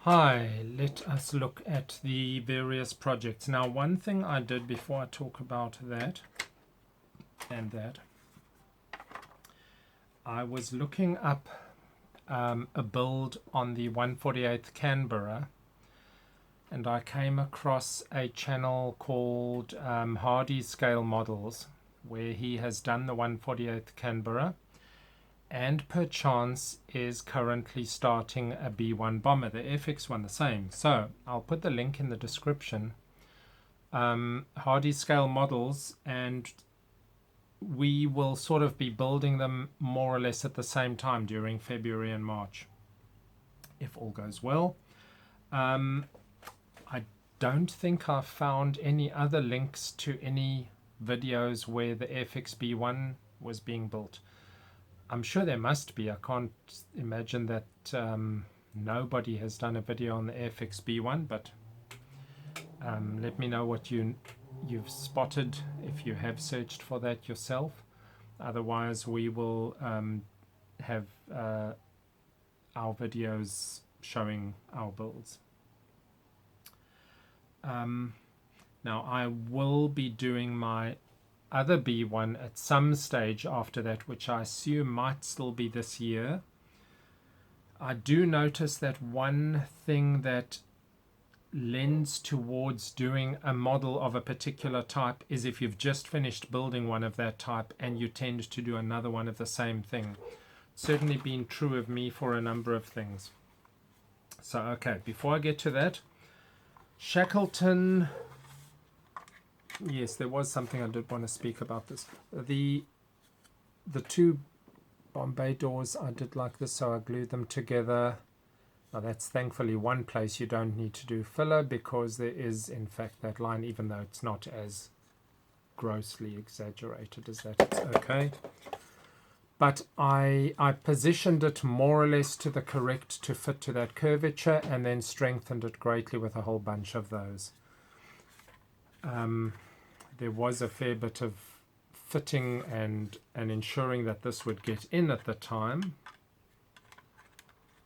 Hi, let us look at the various projects. Now, one thing I did before I talk about that and that, I was looking up a build on the 148th Canberra, and I came across a channel called Hardy Scale Models, where he has done the 148th Canberra and perchance is currently starting a B1 bomber, the Airfix one, the same. So I'll put the link in the description. Hardy Scale Models, and we will sort of be building them more or less at the same time during February and March, if all goes well. I don't think I've found any other links to any videos where the Airfix B1 was being built. I'm sure there must be. I can't imagine that nobody has done a video on the Airfix B1, but let me know what you've spotted if you have searched for that yourself. Otherwise, we will have our videos showing our builds. Now, I will be doing my other B1 at some stage after that, which I assume might still be this year. I do notice that one thing that lends towards doing a model of a particular type is if you've just finished building one of that type and you tend to do another one of the same thing. It's certainly been true of me for a number of things. So, okay, before I get to that, Shackleton. Yes, there was something I did want to speak about this. The two Bombay doors I did like this, so I glued them together. Now that's thankfully one place you don't need to do filler, because there is in fact that line, even though it's not as grossly exaggerated as that. It's okay. But I positioned it more or less to the correct to fit to that curvature, and then strengthened it greatly with a whole bunch of those. There was a fair bit of fitting and ensuring that this would get in at the time.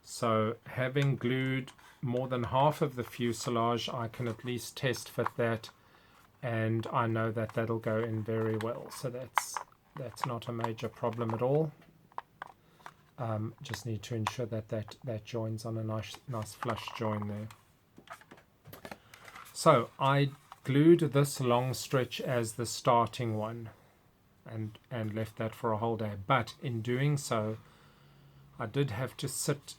So having glued more than half of the fuselage, I can at least test fit that, and I know that that'll go in very well. So that's not a major problem at all. Just need to ensure that joins on a nice flush join there. So I glued this long stretch as the starting one and left that for a whole day, but in doing so I did have to sit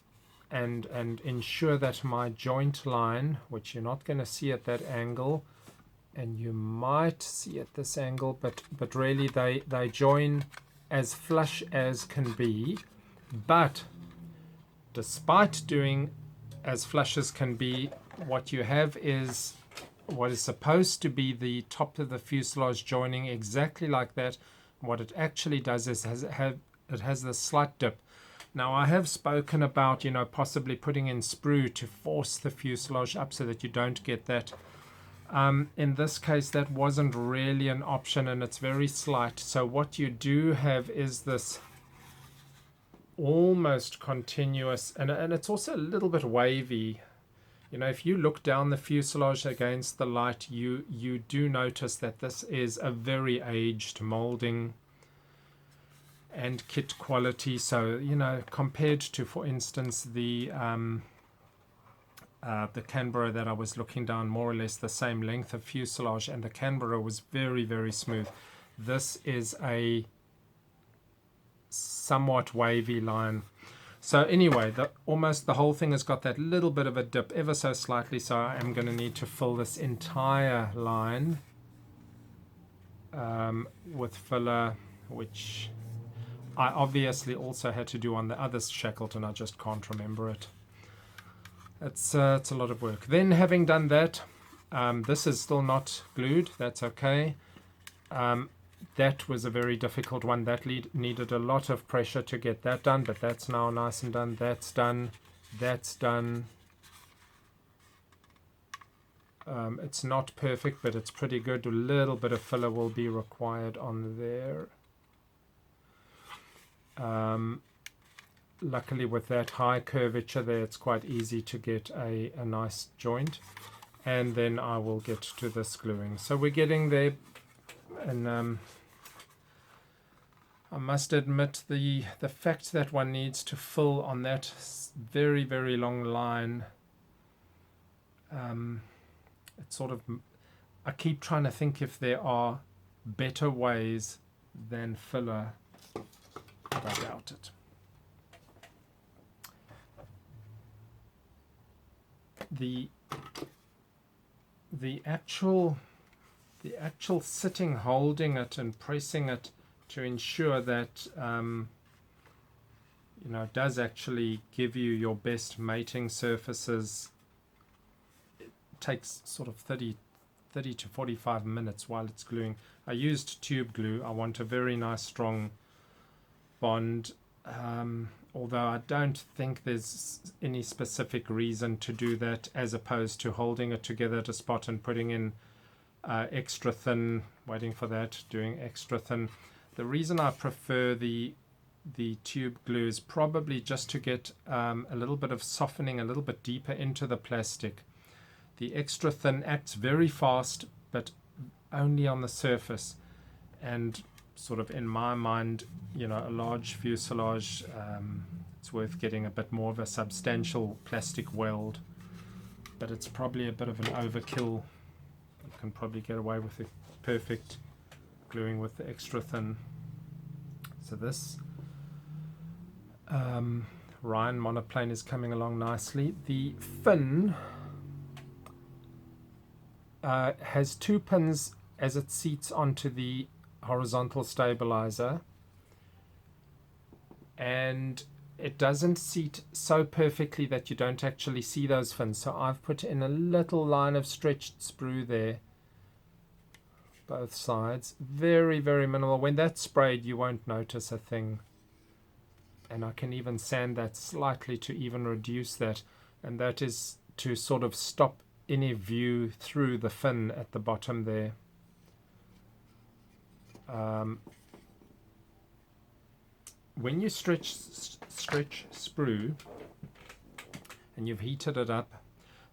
and ensure that my joint line, which you're not going to see at that angle, and you might see at this angle, but really they join as flush as can be. But despite doing as flush as can be, what you have is what is supposed to be the top of the fuselage joining exactly like that. What it actually does is it has this slight dip. Now, I have spoken about, possibly putting in sprue to force the fuselage up so that you don't get that. In this case, that wasn't really an option, and it's very slight. So what you do have is this almost continuous, and it's also a little bit wavy. If you look down the fuselage against the light, you do notice that this is a very aged molding and kit quality. So, compared to, for instance, the Canberra that I was looking down, more or less the same length of fuselage, and the Canberra was very, very smooth. This is a somewhat wavy line. So anyway, almost the whole thing has got that little bit of a dip, ever so slightly, so I am going to need to fill this entire line with filler, which I obviously also had to do on the other Shackleton. I just can't remember it. It's a lot of work. Then, having done that, this is still not glued. That's okay. That was a very difficult one. That needed a lot of pressure to get that done, but that's now nice and done. That's done. That's done. It's not perfect, but it's pretty good. A little bit of filler will be required on there. luckily with that high curvature there, it's quite easy to get a nice joint. And then I will get to this gluing. So we're getting there, and I must admit the fact that one needs to fill on that very, very long line, it's sort of, I keep trying to think if there are better ways than filler, but I doubt it. The actual sitting, holding it and pressing it to ensure that it does actually give you your best mating surfaces, it takes sort of 30 to 45 minutes while it's gluing. I used tube glue. I want a very nice strong bond, although I don't think there's any specific reason to do that as opposed to holding it together at a spot and putting in extra thin, waiting for that, doing extra thin. The reason I prefer the tube glue is probably just to get a little bit of softening a little bit deeper into the plastic. The extra thin acts very fast, but only on the surface, and sort of in my mind, a large fuselage, it's worth getting a bit more of a substantial plastic weld, but it's probably a bit of an overkill. You can probably get away with the perfect gluing with the extra thin. So this Ryan monoplane is coming along nicely. The fin has 2 pins as it seats onto the horizontal stabilizer, and it doesn't seat so perfectly that you don't actually see those fins. So I've put in a little line of stretched sprue there, both sides, very, very minimal. When that's sprayed, you won't notice a thing, and I can even sand that slightly to even reduce that, and that is to sort of stop any view through the fin at the bottom there. When you stretch sprue and you've heated it up,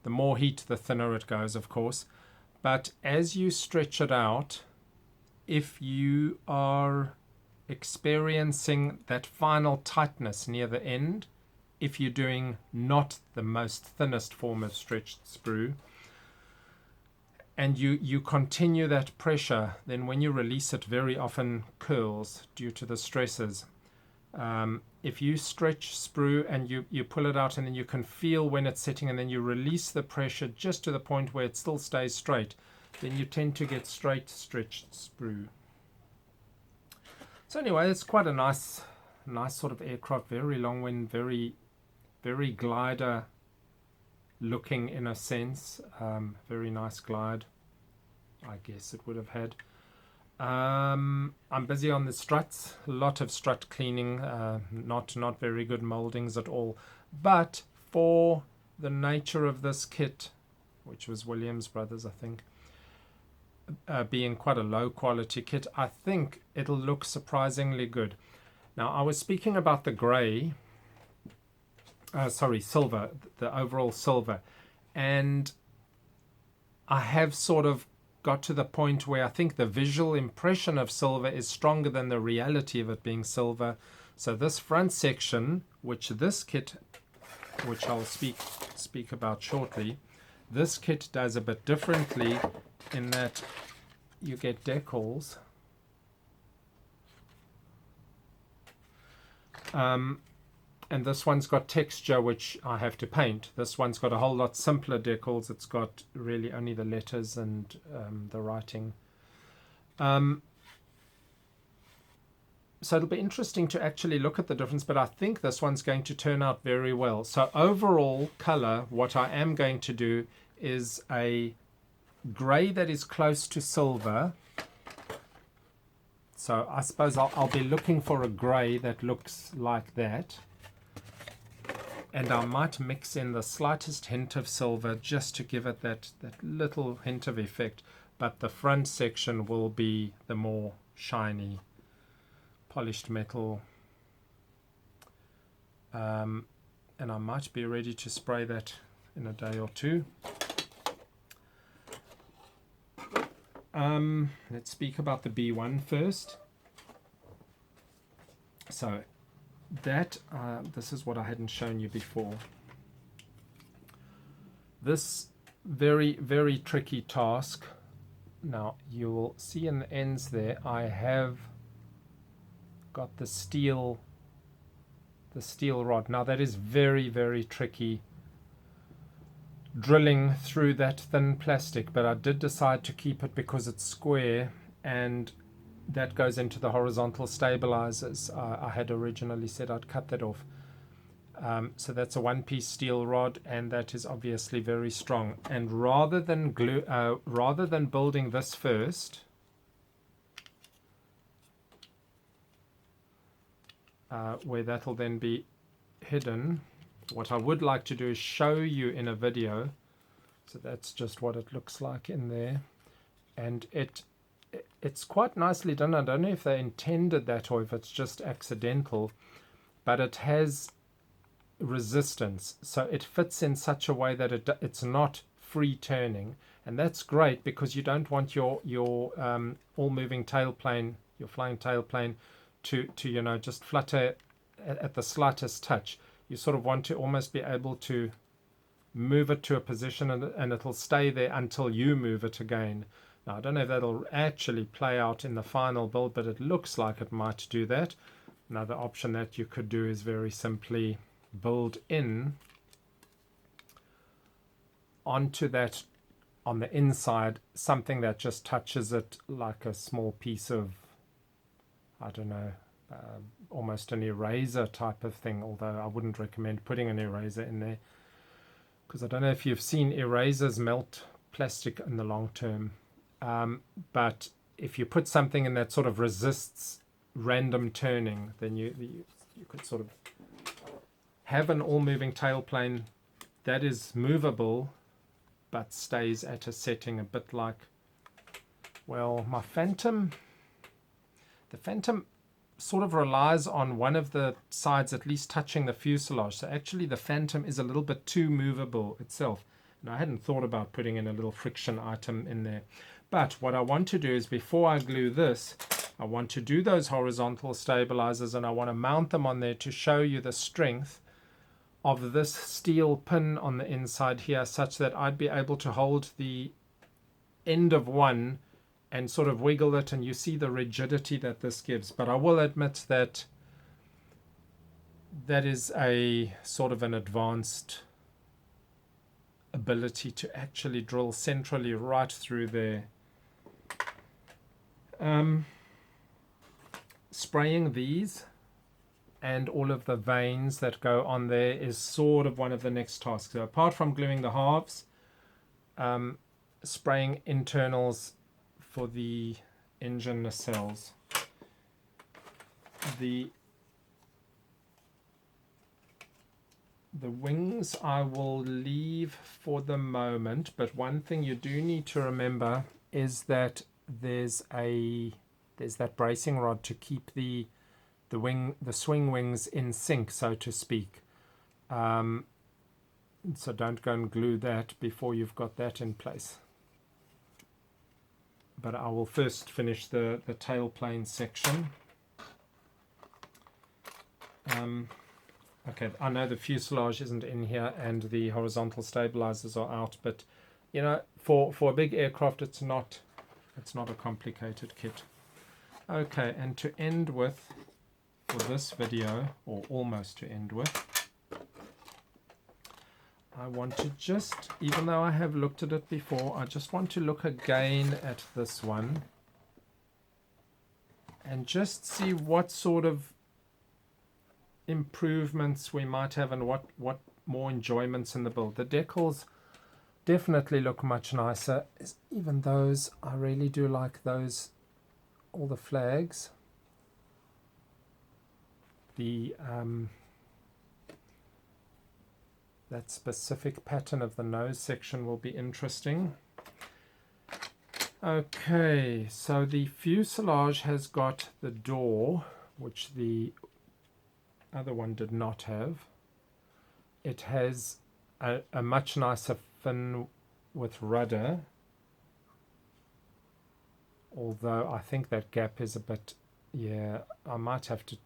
the more heat the thinner it goes, of course, but as you stretch it out, if you are experiencing that final tightness near the end, if you're doing not the most thinnest form of stretched sprue, and you continue that pressure, then when you release it, very often curls due to the stresses. If you stretch sprue and you pull it out, and then you can feel when it's sitting, and then you release the pressure just to the point where it still stays straight, then you tend to get straight stretched sprue. So anyway, it's quite a nice sort of aircraft, very long wind, very, very glider looking in a sense. Very nice glide, I guess it would have had. I'm busy on the struts, a lot of strut cleaning, not very good moldings at all, but for the nature of this kit, which was Williams Brothers, I think, being quite a low quality kit, I think it'll look surprisingly good. Now, I was speaking about the grey, silver, the overall silver, and I have sort of got to the point where I think the visual impression of silver is stronger than the reality of it being silver. So this front section, which this kit, which I'll speak about shortly, this kit does a bit differently in that you get decals. And this one's got texture, which I have to paint. This one's got a whole lot simpler decals. It's got really only the letters and the writing. So it'll be interesting to actually look at the difference, but I think this one's going to turn out very well. So overall color, what I am going to do is a grey that is close to silver. So I suppose I'll be looking for a grey that looks like that. And I might mix in the slightest hint of silver just to give it that little hint of effect. But the front section will be the more shiny, polished metal and I might be ready to spray that in a day or two. Let's speak about the B1 first. So that this is what I hadn't shown you before. This very tricky task. Now you'll see in the ends there I have got the steel rod. Now that is very tricky, drilling through that thin plastic, but I did decide to keep it because it's square and that goes into the horizontal stabilizers. I had originally said I'd cut that off. So that's a one-piece steel rod, and that is obviously very strong. And rather than building this first, where that'll then be hidden, what I would like to do is show you in a video. So that's just what it looks like in there, and it's quite nicely done. I don't know if they intended that or if it's just accidental, but it has resistance, so it fits in such a way that it's not free turning, and that's great because you don't want your all moving tailplane, your flying tailplane, to just flutter at the slightest touch. You sort of want to almost be able to move it to a position and it'll stay there until you move it again. Now I don't know if that'll actually play out in the final build, but it looks like it might do that. Another option that you could do is very simply build in onto that on the inside something that just touches it, like a small piece of, I don't know, almost an eraser type of thing, although I wouldn't recommend putting an eraser in there because I don't know if you've seen erasers melt plastic in the long term, but if you put something in that sort of resists random turning, then you could sort of have an all-moving tailplane that is movable but stays at a setting a bit like, well, my Phantom. The Phantom sort of relies on one of the sides at least touching the fuselage, so actually the Phantom is a little bit too movable itself, and I hadn't thought about putting in a little friction item in there. But what I want to do is, before I glue this, I want to do those horizontal stabilizers, and I want to mount them on there to show you the strength of this steel pin on the inside here, such that I'd be able to hold the end of one and sort of wiggle it, and you see the rigidity that this gives. But I will admit that that is a sort of an advanced ability to actually drill centrally right through there. Spraying these and all of the veins that go on there is sort of one of the next tasks. So apart from gluing the halves, spraying internals for the engine nacelles. The wings I will leave for the moment, but one thing you do need to remember is that there's that bracing rod to keep the swing wings in sync, so to speak. So don't go and glue that before you've got that in place. But I will first finish the tailplane section. Okay, I know the fuselage isn't in here and the horizontal stabilizers are out, but you know, for a big aircraft, it's not a complicated kit. Okay, and to end with, for this video, or almost to end with, I want to just, even though I have looked at it before, I just want to look again at this one and just see what sort of improvements we might have and what more enjoyments in the build. The decals definitely look much nicer. Even those, I really do like those, all the flags. That specific pattern of the nose section will be interesting. Okay, so the fuselage has got the door, which the other one did not have. It has a much nicer fin with rudder, although I think that gap is a bit, yeah, I might have to,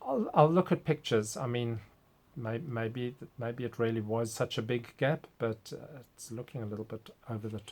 I'll look at pictures. I mean, maybe it really was such a big gap, but it's looking a little bit over the top.